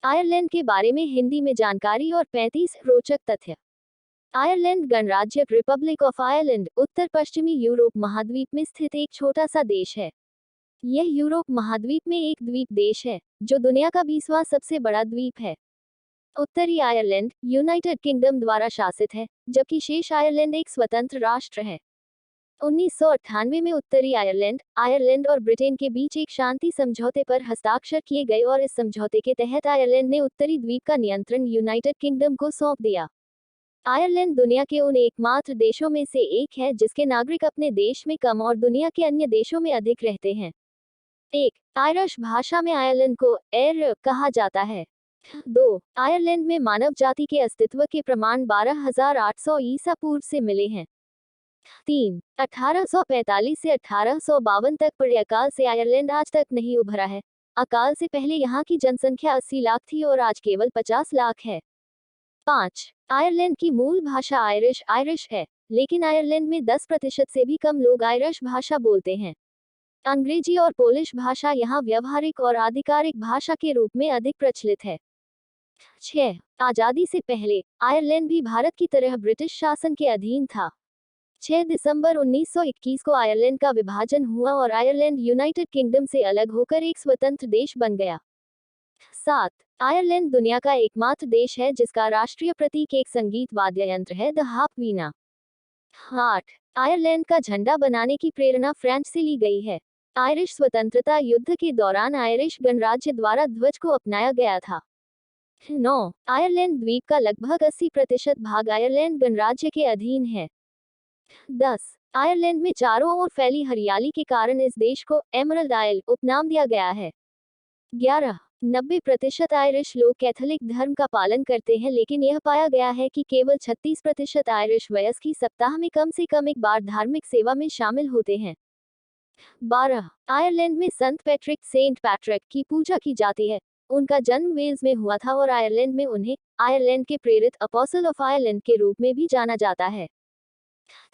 Ireland के बारे में हिंदी में जानकारी और 35 रोचक तथ्य। आयरलैंड गणराज्य रिपब्लिक ऑफ आयरलैंड उत्तर पश्चिमी यूरोप महाद्वीप में स्थित एक छोटा सा देश है। यह यूरोप महाद्वीप में एक द्वीप देश है, जो दुनिया का 20वां सबसे बड़ा द्वीप है। उत्तरी आयरलैंड यूनाइटेड किंगडम द्वारा शासित है, जबकि शेष आयरलैंड एक स्वतंत्र राष्ट्र है। 1998 में उत्तरी आयरलैंड, आयरलैंड और ब्रिटेन के बीच एक शांति समझौते पर हस्ताक्षर किए गए और इस समझौते के तहत आयरलैंड ने उत्तरी द्वीप का नियंत्रण यूनाइटेड किंगडम को सौंप दिया। आयरलैंड दुनिया के उन एकमात्र देशों में से एक है जिसके नागरिक अपने देश में कम और दुनिया के अन्य देशों में अधिक रहते हैं। 1. आयरिश भाषा में आयरलैंड को एर कहा जाता है। 2. आयरलैंड में मानव जाति के अस्तित्व के प्रमाण 12,800 ईसा पूर्व से मिले हैं। 3. 1845 से 1852 तक पड़े अकाल से आयरलैंड आज तक नहीं उभरा है। अकाल से पहले यहाँ की जनसंख्या 80 लाख थी और आज केवल 50 लाख है। 5. आयरलैंड की मूल भाषा आयरिश है, लेकिन आयरलैंड में 10% से भी कम लोग आयरिश भाषा बोलते हैं। अंग्रेजी और पोलिश भाषा यहाँ व्यावहारिक और आधिकारिक भाषा के रूप में अधिक प्रचलित है। 6. आजादी से पहले आयरलैंड भी भारत की तरह ब्रिटिश शासन के अधीन था। 6 दिसंबर 1921 को आयरलैंड का विभाजन हुआ और आयरलैंड यूनाइटेड किंगडम से अलग होकर एक स्वतंत्र देश बन गया। 7. आयरलैंड दुनिया का एकमात्र देश है जिसका राष्ट्रीय प्रतीक एक संगीत वाद्य यंत्र है, द हार्प वीणा। 8. आयरलैंड का झंडा बनाने की प्रेरणा फ्रांस से ली गई है। आयरिश स्वतंत्रता युद्ध के दौरान आयरिश गणराज्य द्वारा ध्वज को अपनाया गया था। 9. आयरलैंड द्वीप का लगभग 80% भाग आयरलैंड गणराज्य के अधीन है। 10. आयरलैंड में चारों ओर फैली हरियाली के कारण इस देश को एमरल्ड आइल उपनाम दिया गया है। 11. 90% आयरिश लोग कैथोलिक धर्म का पालन करते हैं, लेकिन यह पाया गया है कि केवल 36% आयरिश वयस्क ही सप्ताह में कम से कम एक बार धार्मिक सेवा में शामिल होते हैं। 12. आयरलैंड में संत सेंट पैट्रिक की पूजा की जाती है। उनका जन्म वेल्स में हुआ था और आयरलैंड में उन्हें आयरलैंड के प्रेरित अपोस्टल ऑफ आयरलैंड के रूप में भी जाना जाता है।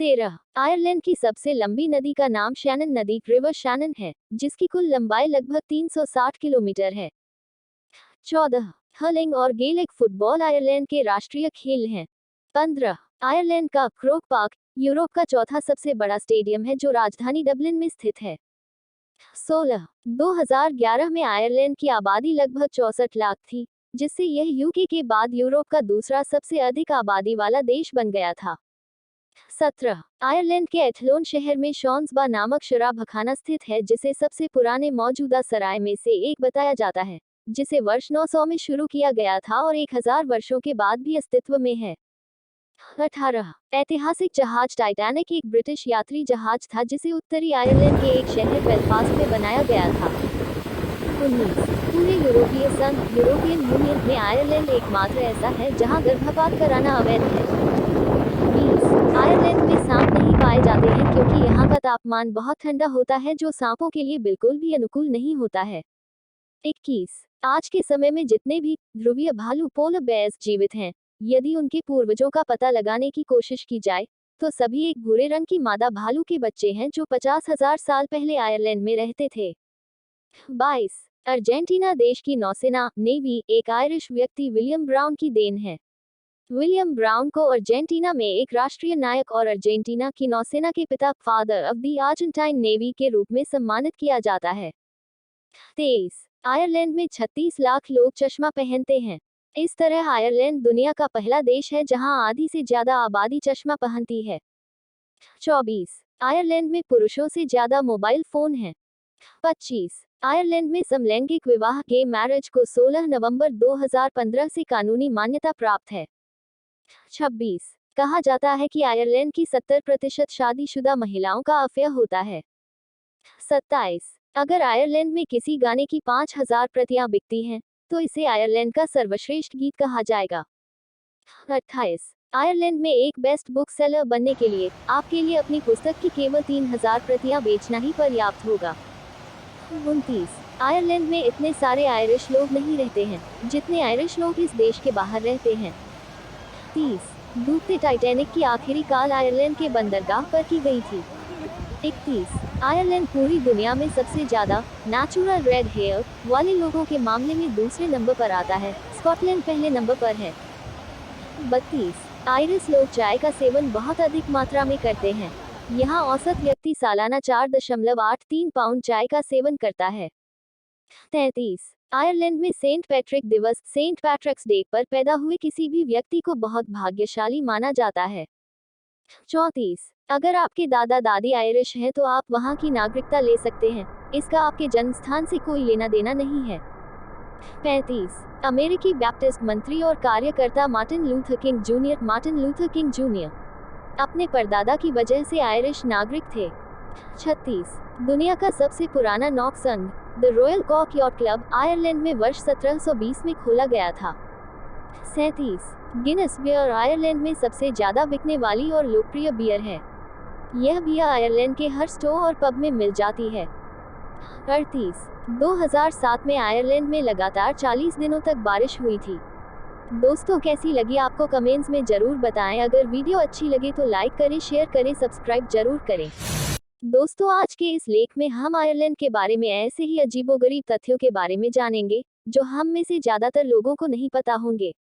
13. आयरलैंड की सबसे लंबी नदी का नाम शैनन नदी रिवर शैनन है, जिसकी कुल लंबाई लगभग 360 किलोमीटर है। 14. हर्लिंग और गेलिक फुटबॉल आयरलैंड के राष्ट्रीय खेल हैं। 15. आयरलैंड का क्रोक पार्क यूरोप का चौथा सबसे बड़ा स्टेडियम है जो राजधानी डबलिन में स्थित है। 16. 2011 में आयरलैंड की आबादी लगभग 64 लाख थी, जिससे यह यूके के बाद यूरोप का दूसरा सबसे अधिक आबादी वाला देश बन गया था। 17. आयरलैंड के एथलोन शहर में शॉन्सबा नामक शराबखाना स्थित है, जिसे सबसे पुराने मौजूदा सराय में से एक बताया जाता है, जिसे वर्ष 900 में शुरू किया गया था और 1000 वर्षों के बाद भी अस्तित्व में है। 18. ऐतिहासिक जहाज टाइटैनिक एक ब्रिटिश यात्री जहाज था जिसे उत्तरी आयरलैंड के एक शहर बेलफास्ट में बनाया गया था। 19. पूरे यूरोपीय संघ यूरोपियन यूनियन में आयरलैंड एकमात्र ऐसा है जहां गर्भपात कराना अवैध है। 20. आयरलैंड में सांप नहीं पाए जाते हैं क्योंकि यहाँ का तापमान बहुत ठंडा होता है जो सांपों के लिए बिल्कुल भी अनुकूल नहीं होता है। 21. आज के समय में जितने भी ध्रुवीय भालू पोलर बेयर्स जीवित हैं, यदि उनके पूर्वजों का पता लगाने की कोशिश की जाए तो सभी एक भूरे रंग की मादा भालू के बच्चे हैं जो 50,000 साल पहले आयरलैंड में रहते थे। 22. अर्जेंटीना देश की नौसेना नेवी एक आयरिश व्यक्ति विलियम ब्राउन की देन है। विलियम ब्राउन को अर्जेंटीना में एक राष्ट्रीय नायक और अर्जेंटीना की नौसेना के पिता father of the Argentine navy के रूप में सम्मानित किया जाता है। 23. आयरलैंड में 36 लाख लोग चश्मा पहनते हैं। इस तरह आयरलैंड दुनिया का पहला देश है जहां आधी से ज्यादा आबादी चश्मा पहनती है। 24. आयरलैंड में पुरुषों से ज्यादा मोबाइल फोन हैं। 25. आयरलैंड में समलैंगिक विवाह गे मैरिज को 16 नवंबर 2015 से कानूनी मान्यता प्राप्त है। 26. कहा जाता है कि आयरलैंड की 70% शादीशुदा महिलाओं का अफेयर होता है। 27. अगर आयरलैंड में किसी गाने की 5000 प्रतियां बिकती हैं, तो इसे आयरलैंड का सर्वश्रेष्ठ गीत कहा जाएगा। 28. आयरलैंड में एक बेस्ट बुक सेलर बनने के लिए आपके लिए अपनी पुस्तक की केवल 3000 प्रतियां बेचना ही पर्याप्त होगा। 29. आयरलैंड में इतने सारे आयरिश लोग नहीं रहते हैं जितने आयरिश लोग इस देश के बाहर रहते हैं। 30. डूबते टाइटैनिक की आखिरी कॉल आयरलैंड के बंदरगाह पर की गई थी। 31. आयरलैंड पूरी दुनिया में सबसे ज्यादा नेचुरल रेड हेयर वाले लोगों के मामले में दूसरे नंबर पर आता है। स्कॉटलैंड पहले नंबर पर है। 32। आयरिश लोग चाय का सेवन बहुत अधिक मात्रा में करते हैं। यहाँ औसत व्यक्ति सालाना 4.83 पाउंड चाय का सेवन करता है। 33। आयरलैंड में सेंट पैट्रिक दिवस सेंट पैट्रिक्स डे पर पैदा हुए किसी भी व्यक्ति को बहुत भाग्यशाली माना जाता है। 34। अगर आपके दादा दादी आयरिश हैं तो आप वहां की नागरिकता ले सकते हैं। इसका आपके जन्म स्थान से कोई लेना देना नहीं है। 35। अमेरिकी बैप्टिस्ट मंत्री और कार्यकर्ता मार्टिन लूथर किंग जूनियर अपने परदादा की वजह से आयरिश नागरिक थे। 36। दुनिया का सबसे पुराना नौक संघ द रॉयल कॉक यॉट क्लब आयरलैंड में वर्ष 1720 में खोला गया था। 37। गिनेस बियर आयरलैंड में सबसे ज्यादा बिकने वाली और लोकप्रिय बियर है। यह बियर आयरलैंड के हर स्टोर और पब में मिल जाती है। 38। 2007 में आयरलैंड में लगातार 40 दिनों तक बारिश हुई थी। दोस्तों, कैसी लगी आपको कमेंट्स में जरूर बताएं। अगर वीडियो अच्छी लगे तो लाइक करें, शेयर करें, सब्सक्राइब जरूर करें। दोस्तों, आज के इस लेख में हम आयरलैंड के बारे में ऐसे ही अजीबोगरीब तथ्यों के बारे में जानेंगे जो हम में से ज्यादातर लोगों को नहीं पता होंगे।